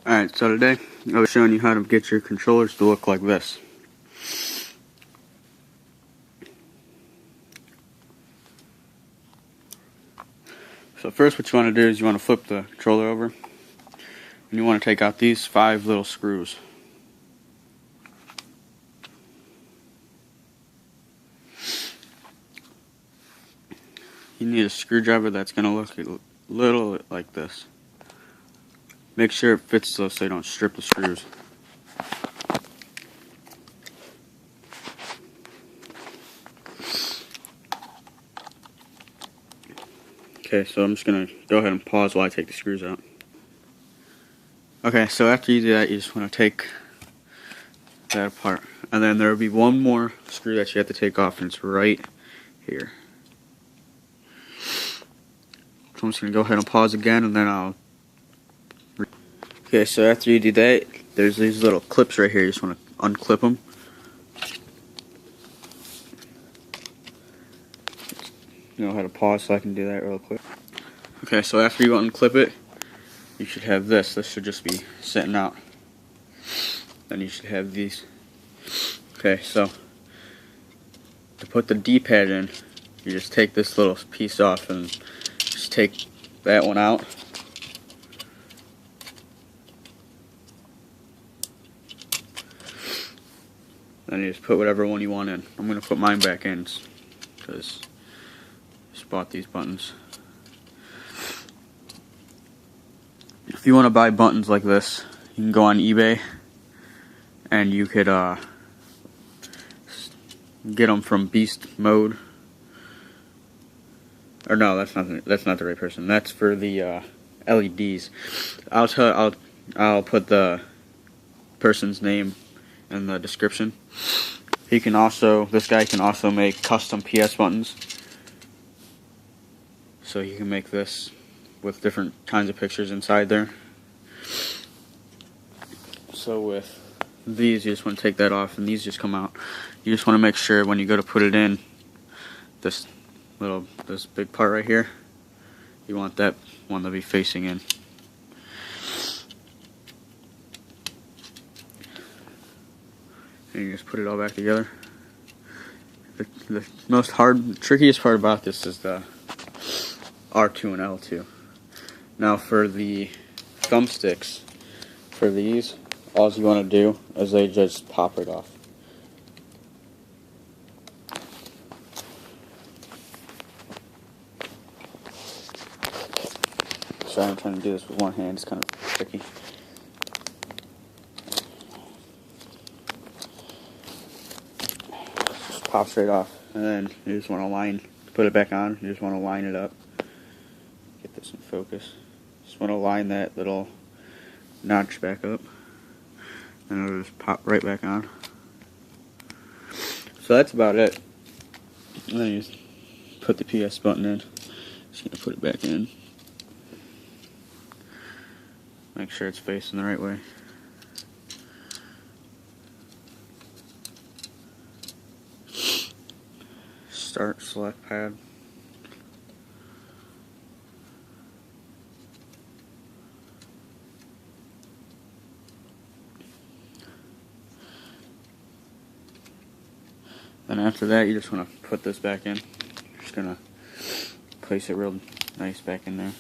Alright, so today I was showing you how to get your controllers to look like this. So first what you want to do is you want to flip the controller over, and you want to take out these 5 little screws. You need a screwdriver that's going to look a little like this. Make sure it fits so you don't strip the screws. Okay, so I'm just going to go ahead and pause while I take the screws out. Okay, so after you do that, you just want to take that apart. And then there will be one more screw that you have to take off, and it's right here. So I'm just going to go ahead and pause again, and then I'll... Okay, so after you do that, there's these little clips right here. You just want to unclip them. You know how to pause so I can do that real quick. Okay, so after you unclip it, you should have this. This should just be sitting out. Then you should have these. Okay, so to put the D-pad in, you just take this little piece off and just take that one out. Then you just put whatever one you want in. I'm going to put mine back in because I just bought these buttons. If you want to buy buttons like this, you can go on eBay and you could get them from Beast Mode. Or no, that's not the right person. That's for the LEDs. I'll put the person's name in the description. This guy can also make custom PS buttons. So you can make this with different kinds of pictures inside there. So with these, you just want to take that off, and these just come out. You just want to make sure when you go to put it in, this big part right here, you want that one to be facing in. And you just put it all back together. The trickiest part about this is the R2 and L2. Now for the thumbsticks, for these, all you want to do is they just pop right off. Sorry, I'm trying to do this with one hand, it's kind of tricky. Just pops right off, and then you just want to put it back on, you just want to line it up. Get this in focus. Just want to line that little notch back up, and it'll just pop right back on. So that's about it. And then you just put the PS button in. Just gonna put it back in. Make sure it's facing the right way. Start select pad. Then after that, you just want to put this back in. Just gonna place it real nice back in there.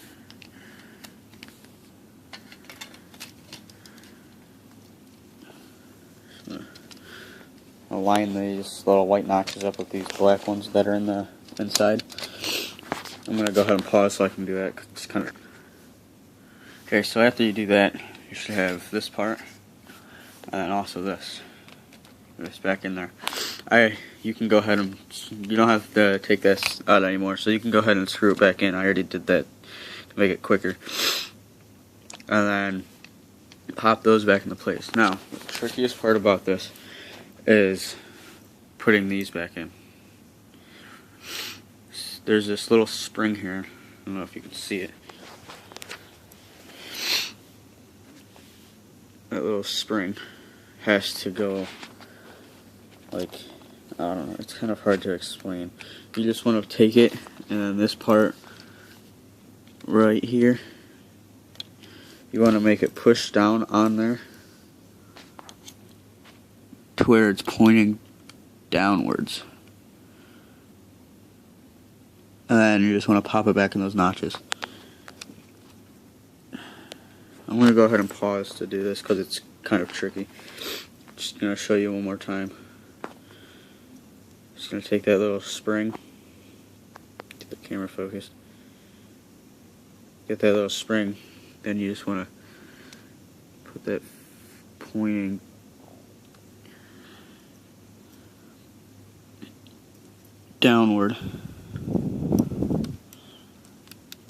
I'll line these little white notches up with these black ones that are in the inside. I'm gonna go ahead and pause so I can do that. It's kind of okay. So after you do that, you should have this part, and then also this back in there. You can go ahead and you don't have to take this out anymore, so you can go ahead and screw it back in. I already did that to make it quicker, and then pop those back into place. Now, the trickiest part about this is putting these back in. There's this little spring here. I don't know if you can see it. That little spring has to go like, I don't know, it's kind of hard to explain. You just want to take it, and then this part right here, you want to make it push down on there to where it's pointing downwards. And then you just want to pop it back in those notches. I'm going to go ahead and pause to do this because it's kind of tricky. Just going to show you one more time. Just going to take that little spring. Get the camera focused. Get that little spring. Then you just want to put that pointing downward.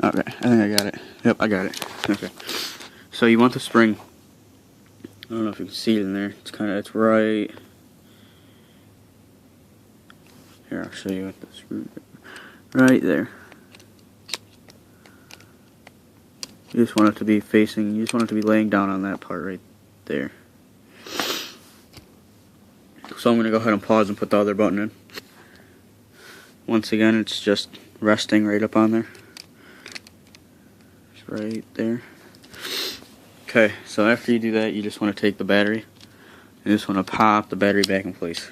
Okay, I think I got it. Yep, I got it. Okay. So you want the spring. I don't know if you can see it in there. It's right here. I'll show you with the screw. Right there. You just want it to be facing. You just want it to be laying down on that part right there. So I'm going to go ahead and pause and put the other button in. Once again, it's just resting right up on there. Just right there. Okay, so after you do that, you just want to take the battery. You just want to pop the battery back in place.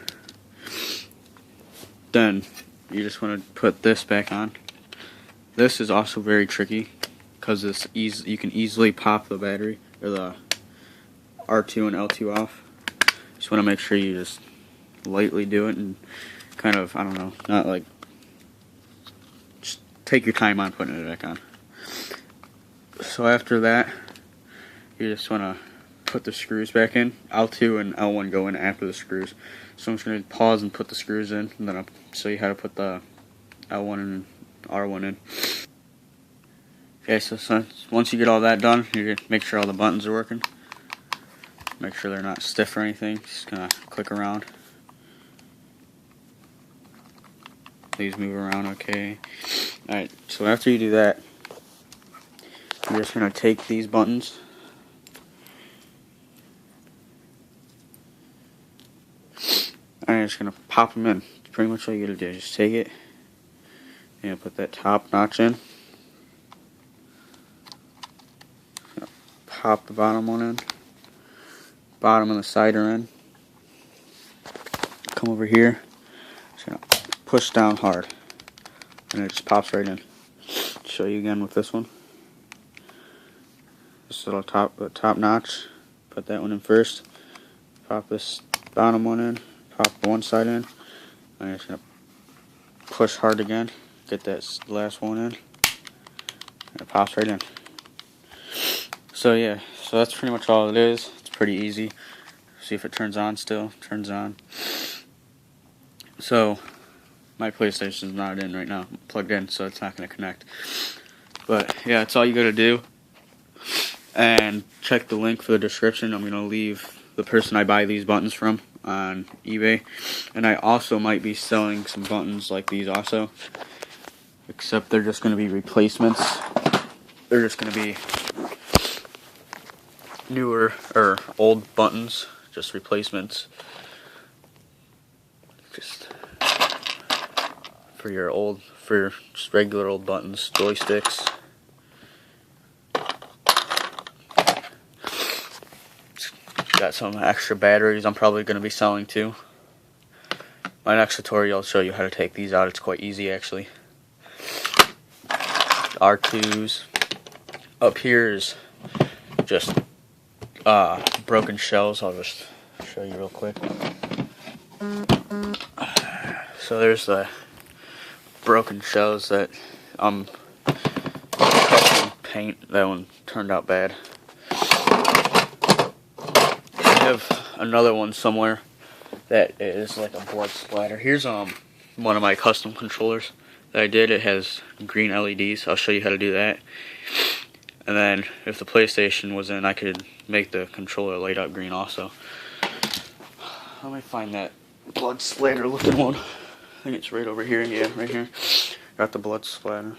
Then, you just want to put this back on. This is also very tricky because you can easily pop the battery or the R2 and L2 off. Just want to make sure you just lightly do it and kind of, I don't know, not like, just take your time on putting it back on. So after that, you just want to put the screws back in. L2 and L1 go in after the screws. So I'm just going to pause and put the screws in, and then I'll show you how to put the L1 and R1 in. Okay, so once you get all that done, you're going to make sure all the buttons are working. Make sure they're not stiff or anything. Just going to click around. These move around okay. Alright, so after you do that, you're just going to take these buttons and you're just going to pop them in. That's pretty much all you got to do. Just take it and put that top notch in. Pop the bottom one in. Bottom and the side are in. Come over here. Just going to push down hard. And it just pops right in. Show you again with this one. This little top notch. Put that one in first. Pop this bottom one in. Pop the one side in. And you're just going to push hard again. Get that last one in. And it pops right in. So yeah, so that's pretty much all it is. It's pretty easy. See if it turns on still. Turns on. So my PlayStation is not in right now. Plugged in, so it's not going to connect. But yeah, that's all you got to do. And check the link for the description. I'm going to leave the person I buy these buttons from on eBay. And I also might be selling some buttons like these also. Except they're just going to be replacements. They're just going to be newer or old buttons, just replacements. Just for your just regular old buttons, joysticks. Got some extra batteries I'm probably going to be selling too. My next tutorial will show you how to take these out. It's quite easy actually. R2s. Up here is just broken shells. I'll just show you real quick. So there's the broken shells that custom paint. That one turned out bad. I have another one somewhere that is like a blood splatter. Here's one of my custom controllers that I did. It has green LEDs. I'll show you how to do that. And then if the PlayStation was in, I could make the controller light up green also. Let me find that blood splatter looking one. I think it's right over here. Yeah, right here. Got the blood splatter.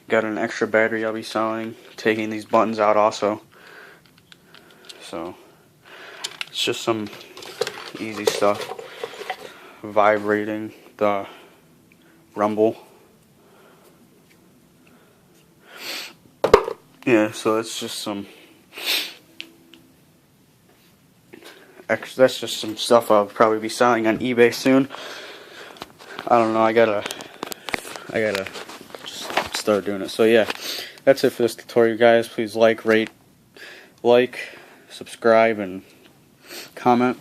Got an extra battery I'll be selling. Taking these buttons out also. So it's just some easy stuff. Vibrating the rumble. yeah, so that's just some that's just some stuff I'll probably be selling on eBay soon. I don't know, I gotta just start doing it. So yeah, that's it for this tutorial, guys. Please like, rate, subscribe, and comment.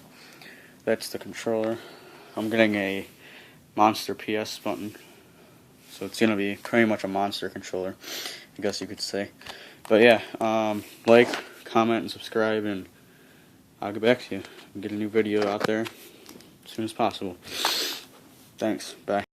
That's the controller. I'm getting a monster PS button, so it's gonna be pretty much a monster controller, I guess you could say. But yeah, like, comment, and subscribe, and I'll get back to you and get a new video out there as soon as possible. Thanks. Bye.